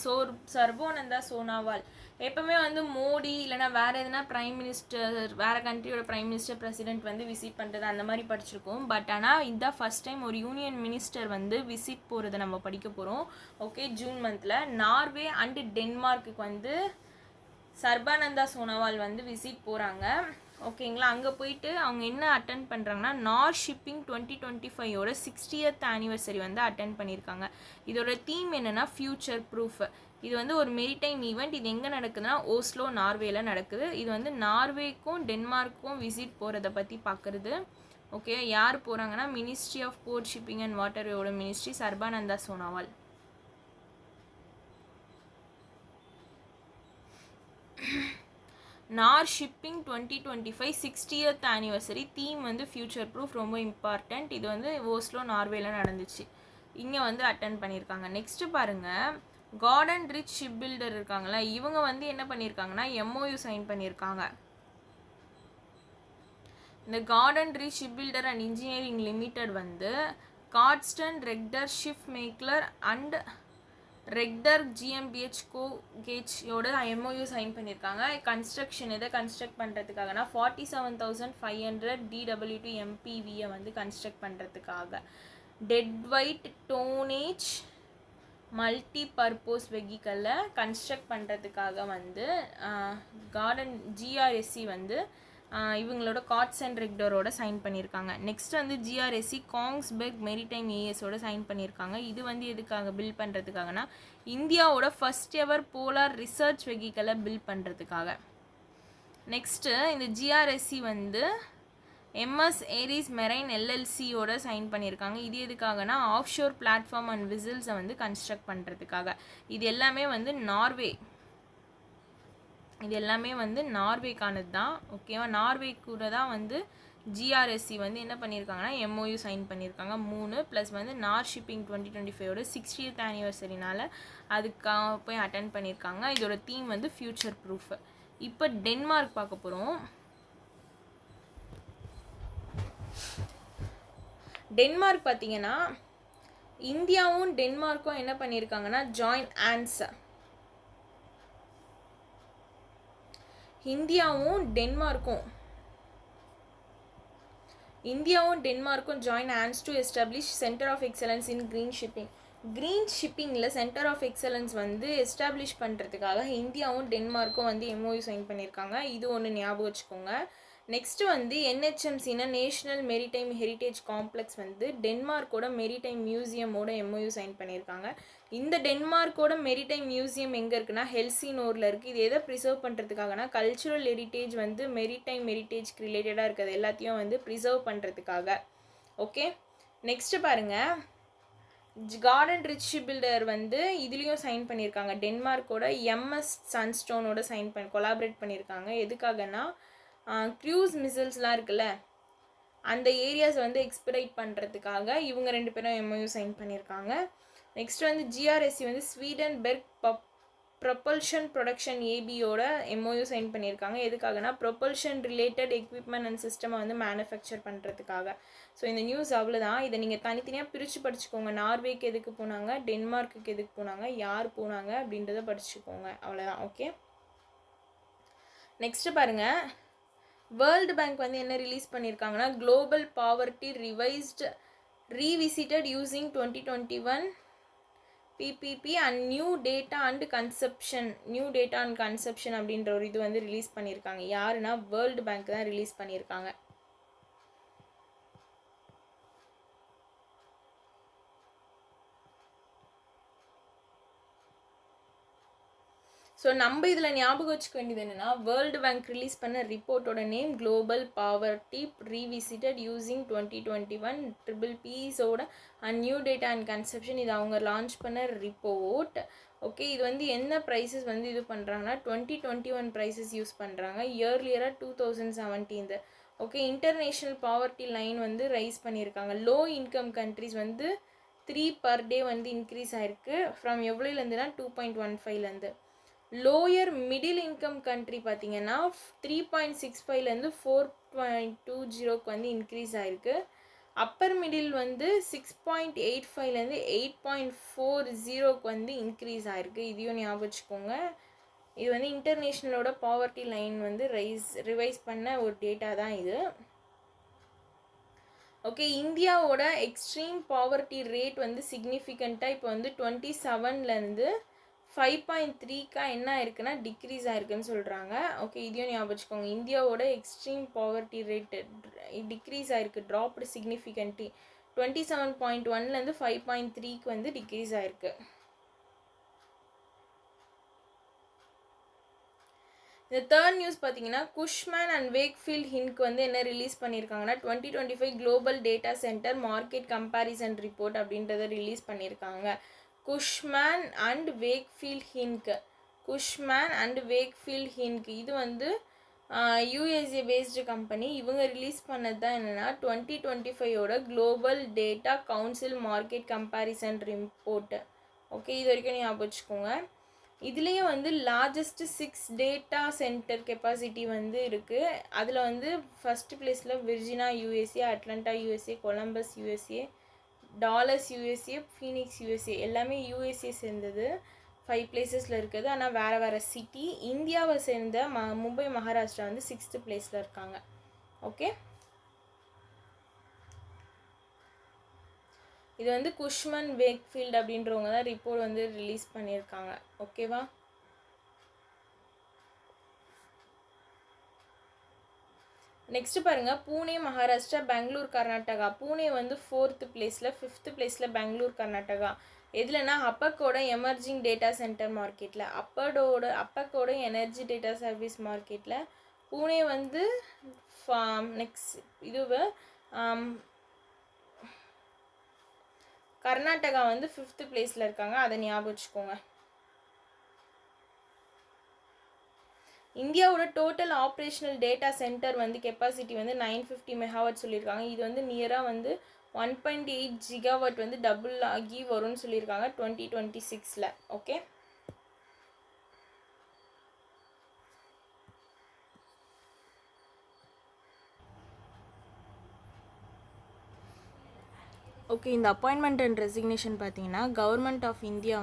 Speaker 1: சர்பானந்தா சோனாவால் எப்போவுமே வந்து மோடி இல்லைனா வேறு எதுனா ப்ரைம் மினிஸ்டர், வேறு கண்ட்ரியோட ப்ரைம் மினிஸ்டர் பிரசிடென்ட் வந்து விசிட் பண்ணுறது அந்த மாதிரி படிச்சிருக்கோம். பட் ஆனால் இதுதான் ஃபஸ்ட் டைம் ஒரு யூனியன் மினிஸ்டர் வந்து விசிட் போகிறத நம்ம படிக்க போகிறோம். ஓகே, ஜூன் மந்தில் நார்வே அண்டு டென்மார்க்குக்கு வந்து சர்பானந்தா சோனாவால் வந்து விசிட் போகிறாங்க. ஓகேங்களா, அங்கே போயிட்டு அவங்க என்ன அட்டென்ட் பண்ணுறாங்கன்னா நார்த் ஷிப்பிங் 2025 60th ஆனிவர்சரி வந்து அட்டென்ட் பண்ணியிருக்காங்க. இதோட தீம் என்னென்னா ஃபியூச்சர் ப்ரூஃப். இது வந்து ஒரு மெரிடைம் ஈவெண்ட். இது எங்கே நடக்குதுன்னா ஓஸ்லோ, நார்வேல நடக்குது. இது வந்து நார்வேக்கும் டென்மார்க்கும் விசிட் போகிறத பற்றி பார்க்குறது. ஓகே, யார் போகிறாங்கன்னா ministry of port shipping and வாட்டர்வேயோட ministry Sarbananda Sonowal. Nor shipping 2025 60th anniversary. Theme வந்து ஃபியூச்சர் ப்ரூஃப், ரொம்ப இம்பார்ட்டண்ட். இது வந்து ஓஸ்லோ, நார்வேல நடந்துச்சு. இங்கே வந்து அட்டன் பண்ணியிருக்காங்க. நெக்ஸ்ட்டு பாருங்கள், கார்டன் ரிச் ஷிப் பில்டர் இருக்காங்களா, இவங்க வந்து என்ன பண்ணியிருக்காங்கன்னா எம்ஓயு சைன் பண்ணியிருக்காங்க. இந்த Garden Reach ship builder and engineering limited வந்து Carsten Rehder ship Makler and Rehder ஜிஎம்பிஹெச் கோகேஜோட எம்ஓயு சைன் பண்ணியிருக்காங்க. கன்ஸ்ட்ரக்ஷன் எதை கன்ஸ்ட்ரக்ட் பண்ணுறதுக்காகனா 47,500 DW2 MPVயை வந்து கன்ஸ்ட்ரக்ட் பண்ணுறதுக்காக. Dead weight tonnage multi purpose வெஹிக்கலை கன்ஸ்ட்ரக்ட் பண்ணுறதுக்காக வந்து கார்டன் ஜிஆர்எஸ்சி வந்து இவங்களோட கார்ட்ஸ் அண்ட் ரெக்டரோட சைன் பண்ணியிருக்காங்க. நெக்ஸ்ட் வந்து ஜிஆர்எஸ்சி காங்ஸ்பெர்க் மெரிடைம் ஏஎஸோட சைன் பண்ணியிருக்காங்க. இது வந்து எதுக்காக பில்ட் பண்ணுறதுக்காகனா இந்தியாவோட first ever polar research வெஹிக்கலை build பண்ணுறதுக்காக. நெக்ஸ்ட்டு இந்த ஜிஆர்எஸ்சி வந்து எம்எஸ் ஏரிஸ் மெரைன் எல்எல்சியோட சைன் பண்ணியிருக்காங்க. இது எதுக்காகனா ஆஃப்ஷோர் பிளாட்ஃபார்ம் அண்ட் விசில்ஸை வந்து கன்ஸ்ட்ரக்ட் பண்ணுறதுக்காக. இது எல்லாமே வந்து நார்வேக்கானது தான். ஓகேவா, நார்வே கூட தான் வந்து ஜிஆர்எஸ்சி வந்து என்ன பண்ணியிருக்காங்கன்னா எம்ஓயு சைன் பண்ணியிருக்காங்க 3 ப்ளஸ் வந்து நார் ஷிப்பிங் 2025 60th ஆனிவர்சரினால அதுக்காக போய் அட்டன் பண்ணியிருக்காங்க. இதோட தீம் வந்து ஃபியூச்சர் ப்ரூஃப். இப்போ டென்மார்க் பார்க்க போகிறோம். டென்மார்க் பார்த்தீங்கன்னா இந்தியாவும் டென்மார்க்கும் என்ன பண்ணியிருக்காங்கன்னா ஜாயின் ஹேண்ட்ஸ். இந்தியாவும் டென்மார்க்கும் join hands to establish centre of excellence in green ஷிப்பிங்கில் சென்டர் ஆஃப் எக்ஸலன்ஸ் வந்து எஸ்டாப்ளிஷ் பண்ணுறதுக்காக இந்தியாவும் டென்மார்க்கும் வந்து எம்ஓயு சைன் பண்ணியிருக்காங்க. இது ஒன்று ஞாபகம் வச்சுக்கோங்க. நெக்ஸ்ட்டு வந்து என்ஹெச்எம்சினா நேஷ்னல் மெரிடைம் ஹெரிட்டேஜ் காம்ப்ளெக்ஸ் வந்து டென்மார்க்கோட மெரிடைம் மியூசியமோட எம்ஓயு சைன் பண்ணியிருக்காங்க. இந்த டென்மார்க்கோட மெரிடைம் மியூசியம் எங்கே இருக்குன்னா ஹெல்சினோரில் இருக்குது. இது எதை ப்ரிசர்வ் பண்ணுறதுக்காகனா கல்ச்சுரல் ஹெரிட்டேஜ் வந்து மெரிடைம் ஹெரிட்டேஜ்க்கு ரிலேட்டடாக இருக்கிறது எல்லாத்தையும் வந்து ப்ரிசர்வ் பண்ணுறதுக்காக. ஓகே, நெக்ஸ்ட்டு பாருங்கள், கார்டன் ரிச் ஷிப் பில்டர் வந்து இதுலேயும் சைன் பண்ணியிருக்காங்க. டென்மார்க்கோட எம்எஸ் சன்ஸ்டோனோட கொலாபரேட் பண்ணியிருக்காங்க. எதுக்காகனா க்ரூஸ் மிசைல்ஸ்லாம் இருக்குல்ல அந்த ஏரியாஸ் வந்து எக்ஸ்பெரைட் பண்ணுறதுக்காக இவங்க 2 பேரும் எம்ஓயு சைன் பண்ணியிருக்காங்க. நெக்ஸ்ட் வந்து ஜிஆர்எஸ்சி வந்து ஸ்வீடன் பெர்க் ப்ரொபல்ஷன் ப்ரொடக்ஷன் ஏபியோட எம்ஓயு சைன் பண்ணியிருக்காங்க. எதுக்காகனா ப்ரொபல்ஷன் ரிலேட்டட் எக்யூப்மெண்ட் அண்ட் சிஸ்டமை வந்து மேனுஃபேக்சர் பண்ணுறதுக்காக. ஸோ இந்த நியூஸ் அவ்வளோதான். இதை நீங்கள் தனித்தனியாக பிரித்து படிச்சுக்கோங்க. நார்வேக்கு எதுக்கு போனாங்க, டென்மார்க்குக்கு எதுக்கு போனாங்க, யார் போனாங்க அப்படின்றத படிச்சுக்கோங்க. அவ்வளோதான். ஓகே, நெக்ஸ்ட்டு பாருங்கள், வேர்ல்டு பேங்க் வந்து என்ன ரிலீஸ் பண்ணியிருக்காங்கன்னா global poverty revisited using 2021 PPP and new data and conception அப்படின்ற ஒரு இது வந்து ரிலீஸ் பண்ணியிருக்காங்க. யாருன்னா வேர்ல்டு பேங்க் தான் ரிலீஸ் பண்ணியிருக்காங்க. ஸோ நம்ம இதில் ஞாபகம் வச்சுக்க வேண்டியது என்னென்னா வேர்ல்டு பேங்க் ரிலீஸ் பண்ண ரிப்போர்ட்டோட name global poverty revisited using 2021 PPPஸோட and new data and conception. இது அவங்க லான்ச் பண்ண ரிப்போர்ட். ஓகே, இது வந்து என்ன ப்ரைஸஸ் வந்து இது பண்ணுறாங்கன்னா 2021 ப்ரைஸஸ் யூஸ் பண்ணுறாங்க. இயர்லியராக 2017. ஓகே, இன்டர்நேஷ்னல் பாவர்ட்டி லைன் வந்து ரைஸ் பண்ணியிருக்காங்க. லோ இன்கம் கண்ட்ரிஸ் வந்து 3 per day வந்து இன்க்ரீஸ் ஆகிருக்கு. ஃப்ரம் எவ்வளோலேருந்துனா 2.15லேருந்து. லோயர் மிடில் இன்கம் கண்ட்ரி பார்த்தீங்கன்னா 3.65லேருந்து 4.20க்கு வந்து இன்க்ரீஸ் ஆகிருக்கு. அப்பர் மிடில் வந்து 6.85லேருந்து 8.40க்கு வந்து இன்க்ரீஸ் ஆகிருக்கு. இதையும் ஞாபகம் வச்சுக்கோங்க. இது வந்து இன்டர்நேஷ்னலோட பாவர்ட்டி லைன் வந்து ரிவைஸ் பண்ண ஒரு டேட்டா தான் இது. ஓகே, இந்தியாவோட எக்ஸ்ட்ரீம் பாவர்ட்டி ரேட் வந்து சிக்னிஃபிகண்ட்டாக இப்போ வந்து 27லேருந்து 5.3க்கா என்ன ஆயிருக்குன்னா டிக்ரீஸ் ஆயிருக்குன்னு சொல்கிறாங்க. ஓகே, இதையும் ஞாபகம் வச்சுக்கோங்க. இந்தியாவோட எக்ஸ்ட்ரீம் பாவர்ட்டி ரேட்டு டிக்ரீஸ் ஆயிருக்கு, ட்ராப்டு சிக்னிஃபிகண்ட்லி. 27.1லேருந்து 5.3க்கு வந்து டிக்ரீஸ் ஆயிருக்கு. இந்த தேர்ட் நியூஸ் பார்த்தீங்கன்னா குஷ்மேன் அண்ட் வேக்ஃபீல்ட் ஹின்க் வந்து என்ன ரிலீஸ் பண்ணியிருக்காங்கன்னா 2025 global data centre market comparison report அப்படின்றத ரிலீஸ் பண்ணியிருக்காங்க. குஷ்மேன் அண்ட் வேக்ஃபீல்ட் ஹின்க் இது வந்து யூஎஸ்ஏ பேஸ்டு கம்பெனி. இவங்க ரிலீஸ் பண்ணது தான் என்னென்னா 2025 global data council market comparison report. Okay, இது வரைக்கும் ஞாபகம் வச்சுக்கோங்க. இதுலேயே வந்து லார்ஜஸ்ட்டு 6 டேட்டா சென்டர் கெப்பாசிட்டி வந்து இருக்குது. அதில் வந்து ஃபஸ்ட்டு பிளேஸில் Virginia USA, Atlanta USA, Columbus USA, Dallas USA, Phoenix USA எல்லாமே யூஎஸ்ஏ சேர்ந்தது. 5 பிளேசஸில் இருக்குது. ஆனால் வேறு வேறு சிட்டி. இந்தியாவை சேர்ந்த மும்பை மகாராஷ்டிரா வந்து 6th பிளேஸில் இருக்காங்க. ஓகே, இது வந்து குஷ்மன் வேக்ஃபீல்ட் அப்படின்றவங்க தான் ரிப்போர்ட் வந்து ரிலீஸ் பண்ணியிருக்காங்க. ஓகேவா? நெக்ஸ்ட் பாருங்கள், பூனே மகாராஷ்டிரா, பெங்களூர் கர்நாடகா. பூனே வந்து 4th பிளேஸில், 5th பிளேஸில் பெங்களூர் கர்நாடகா. எதுலன்னா அப்பக்கோட எமர்ஜிங் டேட்டா சென்டர் மார்க்கெட்டில், அப்பக்கோட எனர்ஜி டேட்டா சர்வீஸ் மார்க்கெட்டில் பூனே வந்து நெக்ஸ்ட் இதுவு கர்நாடகா வந்து 5th பிளேஸில் இருக்காங்க. அதை ஞாபகம் வச்சுக்கோங்க. இந்தியாவோட டோட்டல் ஆப்ரேஷனல் டேட்டா சென்டர் வந்து கெப்பாசிட்டி வந்து 950 மெகாவாட் சொல்லியிருக்காங்க. இது வந்து நியராக வந்து 1.8 ஜிகாவாட் வந்து டபுள் ஆகி வரும்னு சொல்லியிருக்காங்க 2026. Okay, okay. இந்த அப்பாயின்மெண்ட் அண்ட் ரெசிக்னேஷன் பார்த்தீங்கன்னா கவர்மெண்ட் ஆஃப் இந்தியா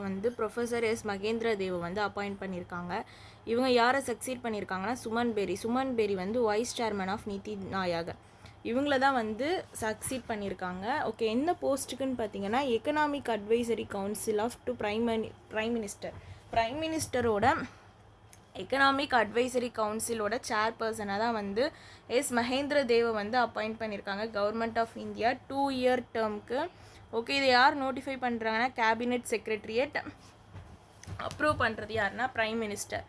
Speaker 1: வந்து ப்ரொஃபஸர் எஸ் மகேந்திர தேவ் வந்து அப்பாயிண்ட் பண்ணியிருக்காங்க. இவங்க யாரை சக்சீட் பண்ணியிருக்காங்கன்னா சுமன் பேரி வந்து வைஸ் சேர்மன் ஆஃப் நிதி ஆயோக். இவங்கள தான் வந்து சக்சீட் பண்ணியிருக்காங்க. ஓகே, என்ன போஸ்ட்டுக்குன்னு பார்த்தீங்கன்னா economic advisory council of to prime மினிஸ்டரோட எக்கனாமிக் அட்வைசரி கவுன்சிலோட சேர்பர்சனாக தான் வந்து எஸ் மகேந்திர தேவை வந்து அப்பாயிண்ட் பண்ணியிருக்காங்க கவர்மெண்ட் ஆஃப் இந்தியா 2 இயர் டேர்முக்கு. ஓகே, இதை யார் நோட்டிஃபை பண்ணுறாங்கன்னா கேபினெட் செக்ரட்டரியேட். அப்ரூவ் பண்ணுறது யாருன்னா பிரைம் மினிஸ்டர்.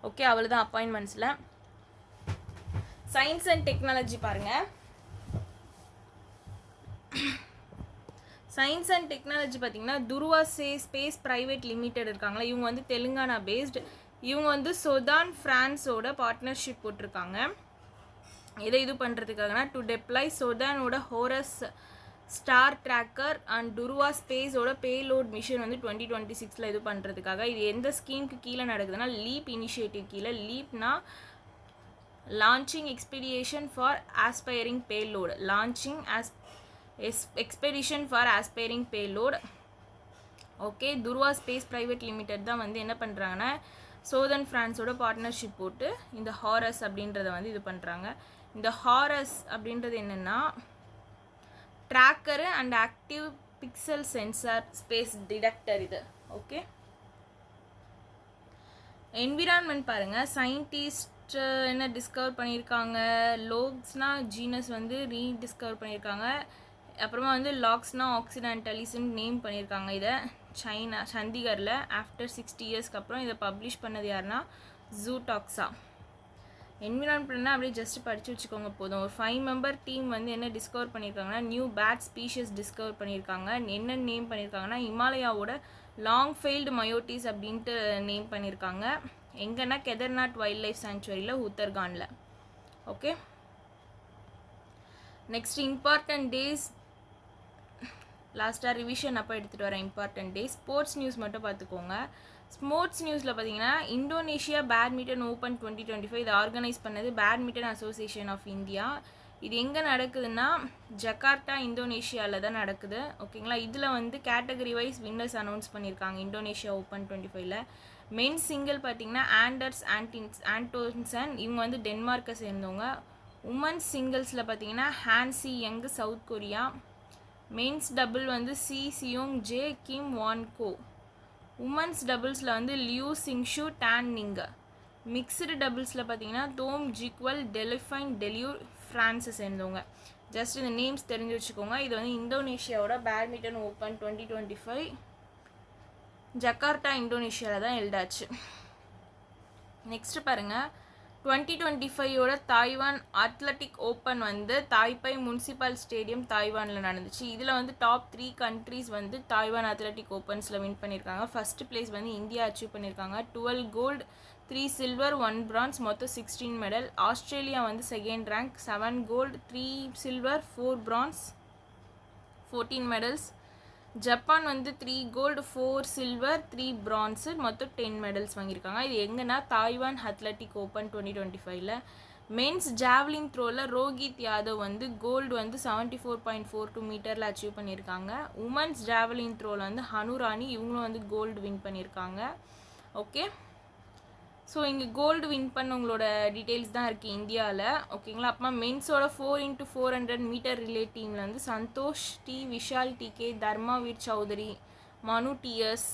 Speaker 1: ஓகே, அவ்வளோதான் அப்பாயின்மெண்ட்ஸில். சயின்ஸ் அண்ட் டெக்னாலஜி பாருங்கள். சயின்ஸ் அண்ட் டெக்னாலஜி பார்த்திங்கன்னா துருவா ஸ்பேஸ் ப்ரைவேட் லிமிடெட் இருக்காங்களா, இவங்க வந்து தெலுங்கானா பேஸ்டு. இவங்க வந்து சொதான் ஃப்ரான்ஸோட பார்ட்னர்ஷிப் போட்டிருக்காங்க. இதை இது பண்ணுறதுக்காகனா டு டெப்ளாய் சொதானோட Horus star tracker and Dhruva ஸ்பேஸோட பேலோட் மிஷன் வந்து 2026 இது பண்ணுறதுக்காக. இது எந்த ஸ்கீமுக்கு கீழே நடக்குதுன்னா லீப் இனிஷியேட்டிவ் கீழே. லீப்னா launching expedition for aspiring payload, expedition for aspiring payload. Okay, Dhruva space private limited தான் வந்து என்ன பண்ணுறாங்கன்னா சோதன் ஃப்ரான்ஸோட பார்ட்னர்ஷிப் போட்டு இந்த ஹாரஸ் அப்படின்றத வந்து இது பண்ணுறாங்க. இந்த ஹாரஸ் அப்படின்றது என்னென்னா tracker and active pixel sensor space detector இது. ஓகே, என்விரான்மெண்ட் பாருங்கள். சயின்டிஸ்ட் என்ன டிஸ்கவர் பண்ணியிருக்காங்க, லோக்ஸ்னா ஜீனஸ் வந்து ரீடிஸ்கவர் பண்ணியிருக்காங்க. அப்புறமா வந்து லாக்ஸ்னா ஆக்சிடென்டலிஸ்ன்னு நேம் பண்ணியிருக்காங்க. இதை சண்டிகரில் ஆஃப்டர் 60 இயர்ஸ்க்கு அப்புறம் இதை பப்ளிஷ் பண்ணது யாருன்னா ஜூடாக்ஸா. என்விரான்மெண்ட்னா அப்படியே ஜஸ்ட் படித்து வச்சுக்கோங்க போதும். ஒரு 5 மெம்பர் டீம் வந்து என்ன டிஸ்கவர் பண்ணியிருக்காங்கன்னா நியூ பேட் ஸ்பீஷஸ் டிஸ்கவர் பண்ணியிருக்காங்க. என்ன நேம் பண்ணியிருக்காங்கன்னா ஹிமாலயாவோட லாங் ஃபெயில்டு மயோட்டிஸ் அப்படின்ட்டு நேம் பண்ணியிருக்காங்க. எங்கன்னா கெதர்நாத் வைல்ட் லைஃப் சாங்சுவரியில் உத்தர்காண்டில். ஓகே, நெக்ஸ்ட் இம்பார்ட்டன்ட் டேஸ் லாஸ்ட்டாக ரிவிஷன் அப்போ எடுத்துகிட்டு வரேன். இம்பார்ட்டன்ட் டேஸ் ஸ்போர்ட்ஸ் நியூஸ் மட்டும் பார்த்துக்கோங்க. ஸ்போர்ட்ஸ் நியூஸில் பார்த்தீங்கன்னா இந்தோனேஷியா பேட்மிண்டன் ஓப்பன் 2025 இது ஆர்கனைஸ் பண்ணது பேட்மிண்டன் அசோசியேஷன் ஆஃப் இந்தியா. இது எங்கே நடக்குதுன்னா ஜகார்ட்டா இந்தோனேஷியாவில் தான் நடக்குது. ஓகேங்களா, இதில் வந்து கேட்டகரி வைஸ் வின்னர்ஸ் அனௌன்ஸ் பண்ணியிருக்காங்க இந்தோனேஷியா ஓப்பன் 25ல். மென்ஸ் சிங்கிள் பார்த்தீங்கன்னா ஆண்டோன்சன் இவங்க வந்து டென்மார்க்கை சேர்ந்தவங்க. உமன்ஸ் சிங்கிள்ஸில் பார்த்தீங்கன்னா ஹான்சி யங் சவுத் கொரியா. மென்ஸ் டபுள் வந்து Seung Jae Kim Won Ho. Women's டபுள்ஸில் வந்து Liu Shengshu Tan Ning. Mixed டபுள்ஸில் பார்த்தீங்கன்னா தோம் ஜிக்வல் டெலிஃபைன் டெலியூர் ஃப்ரான்ஸை சேர்ந்தவங்க. ஜஸ்ட் இந்த நேம்ஸ் தெரிஞ்சு வச்சுக்கோங்க. இது வந்து இந்தோனேஷியாவோட பேட்மிண்டன் ஓப்பன் 2025 ஜகார்ட்டா இந்தோனேஷியாவில் தான் எழுதாச்சு. நெக்ஸ்ட்டு பாருங்கள், 2025 தாய்வான் அத்லட்டிக் ஓப்பன் வந்து தாய்பை முனிசிபல் ஸ்டேடியம் தாய்வானில் நடந்துச்சு. இதில் வந்து டாப் 3 கண்ட்ரீஸ் வந்து தாய்வான் அத்லட்டிக் ஓப்பன்ஸில் வின் பண்ணியிருக்காங்க. ஃபர்ஸ்ட் பிளேஸ் வந்து இந்தியா அச்சீவ் பண்ணியிருக்காங்க. 12 கோல்டு 3 சில்வர் 1 பிரான்ஸ் மொத்தம் 16 மெடல். ஆஸ்திரேலியா வந்து second rank 7 gold 3 silver 4 bronze 14 medals. Japan வந்து 3 கோல்டு 4 சில்வர் 3 பிரான்ஸு மொத்தம் 10 மெடல்ஸ் வாங்கியிருக்காங்க. இது எங்கன்னா தாய்வான் அத்லட்டிக் ஓப்பன் 2025ல். மென்ஸ் ஜாவ்லின் த்ரோவில் ரோஹித் யாதவ் வந்து கோல்டு வந்து 74.42 மீட்டரில் அச்சீவ் பண்ணியிருக்காங்க. உமன்ஸ் ஜாவ்லின் த்ரோவில் வந்து ஹனுராணி இவங்களும் வந்து கோல்டு வின் பண்ணியிருக்காங்க. ஓகே, ஸோ இங்கே கோல்டு வின் பண்ணவங்களோட டீட்டெயில்ஸ் தான் இருக்குது இந்தியாவில். ஓகேங்களா. அப்புறமா மென்ஸோட 4x400 மீட்டர் ரிலே டீமில் வந்து சந்தோஷ் டி, விஷால் டிகே, தர்மாவீர் சௌதரி, மனு டிஎஸ்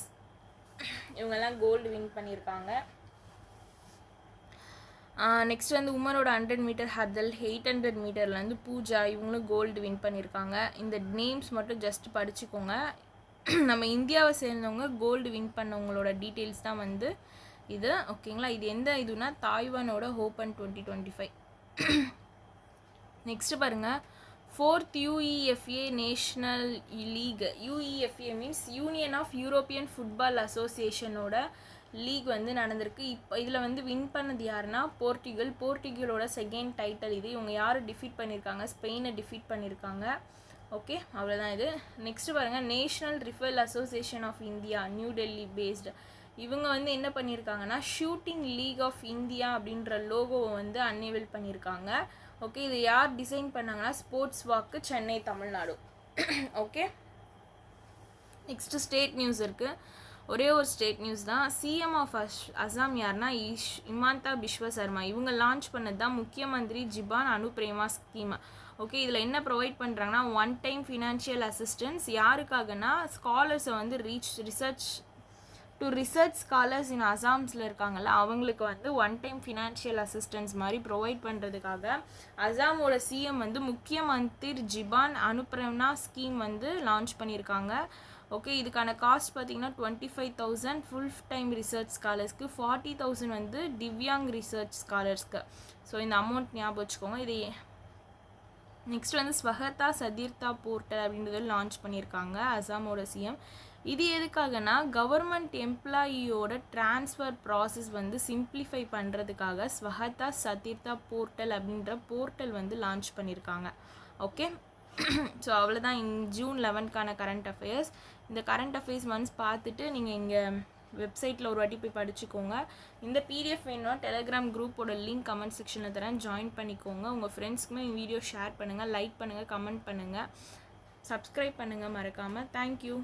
Speaker 1: இவங்கெல்லாம் கோல்டு வின் பண்ணியிருக்காங்க. நெக்ஸ்ட் வந்து உமனோட 100 மீட்டர் ஹர்தல் 800 மீட்டரில் வந்து பூஜா இவங்களும் கோல்டு வின் பண்ணியிருக்காங்க. இந்த நேம்ஸ் மட்டும் ஜஸ்ட் படிச்சுக்கோங்க. நம்ம இந்தியாவை சேர்ந்தவங்க கோல்டு வின் பண்ணவங்களோட டீட்டெயில்ஸ் தான் வந்து இது. ஓகேங்களா. இது எந்த இதுனா தாய்வானோட ஓப்பன் 2025. நெக்ஸ்ட் பாருங்கள், 4th UEFA nations league. UEFA means union of European football அசோசியேஷனோட லீக் வந்து நடந்திருக்கு. இப்போ இதில் வந்து வின் பண்ணது யாருன்னா போர்ட்டுகலோட செகண்ட் டைட்டில் இது. இவங்க யார் டிஃபீட் பண்ணியிருக்காங்க? ஸ்பெயினை டிஃபீட் பண்ணியிருக்காங்க. ஓகே, அவ்வளோதான் இது. நெக்ஸ்ட் பாருங்கள், national rifle association of India new Delhi based. இவங்க வந்து என்ன பண்ணியிருக்காங்கன்னா ஷூட்டிங் லீக் ஆஃப் இந்தியா அப்படின்ற லோகோவை வந்து அன்வேல் பண்ணியிருக்காங்க. ஓகே, இது யார் டிசைன் பண்ணாங்கன்னா ஸ்போர்ட்ஸ் வாக்கு, Chennai, Tamil Nadu. Okay, next state news இருக்குது. ஒரே ஒரு ஸ்டேட் நியூஸ் தான். சிஎம் ஆஃப் அசாம் யாருன்னா இமாந்தா பிஸ்வ சர்மா. இவங்க லான்ச் பண்ணது தான் முக்கியமந்திரி ஜிபான் அனுப்ரேமா ஸ்கீம். ஓகே, இதில் என்ன ப்ரொவைட் பண்ணுறாங்கன்னா 1 டைம் ஃபினான்ஷியல் அசிஸ்டன்ஸ். யாருக்காகனா ஸ்காலர்ஸை வந்து ரிசர்ச் ஸ்காலர்ஸ் இன் அசாம்ஸில் இருக்காங்கல்ல அவங்களுக்கு வந்து 1 டைம் ஃபினான்ஷியல் அசிஸ்டன்ஸ் மாதிரி ப்ரொவைட் பண்ணுறதுக்காக அசாமோட சிஎம் வந்து முக்கியமந்திரி ஜிபான் அனுப்ரேமா ஸ்கீம் வந்து லான்ச் பண்ணியிருக்காங்க. ஓகே, இதுக்கான காஸ்ட் பார்த்திங்கன்னா 25,000 ஃபுல் டைம் ரிசர்ச் ஸ்காலர்ஸ்க்கு, 40,000 வந்து திவ்யாங் ரிசர்ச் ஸ்காலர்ஸ்க்கு. ஸோ இந்த அமௌண்ட் ஞாபகம் வச்சுக்கோங்க. இது நெக்ஸ்ட் வந்து ஸ்வகதா சதீர்த்தா போர்ட்டல் அப்படின்றத லான்ச் பண்ணியிருக்காங்க அசாமோட சிஎம். இது எதுக்காகனா கவர்மெண்ட் எம்ப்ளாயியோட ட்ரான்ஸ்ஃபர் ப்ராசஸ் வந்து சிம்பிளிஃபை பண்ணுறதுக்காக ஸ்வகதா சதீர்த்தா போர்ட்டல் அப்படின்ற போர்ட்டல் வந்து லான்ச் பண்ணியிருக்காங்க. ஓகே, ஸோ அவ்வளோதான் ஜூன் 11க்கான கரண்ட் அஃபேர்ஸ். இந்த கரண்ட் அஃபேர்ஸ் ஒன்ஸ் பார்த்துட்டு நீங்கள் இங்கே வெப்சைட்டில் ஒரு வாட்டி போய் படிச்சுக்கோங்க. இந்த பிடிஎஃப் வேணும்னா டெலிகிராம் குரூப்போட லிங்க் கமெண்ட் செக்ஷனில் தரேன், ஜாயின் பண்ணிக்கோங்க. உங்கள் ஃப்ரெண்ட்ஸ்க்குமே வீடியோ ஷேர் பண்ணுங்கள், லைக் பண்ணுங்கள், கமெண்ட் பண்ணுங்கள், சப்ஸ்கிரைப் பண்ணுங்கள் மறக்காமல். தேங்க்யூ.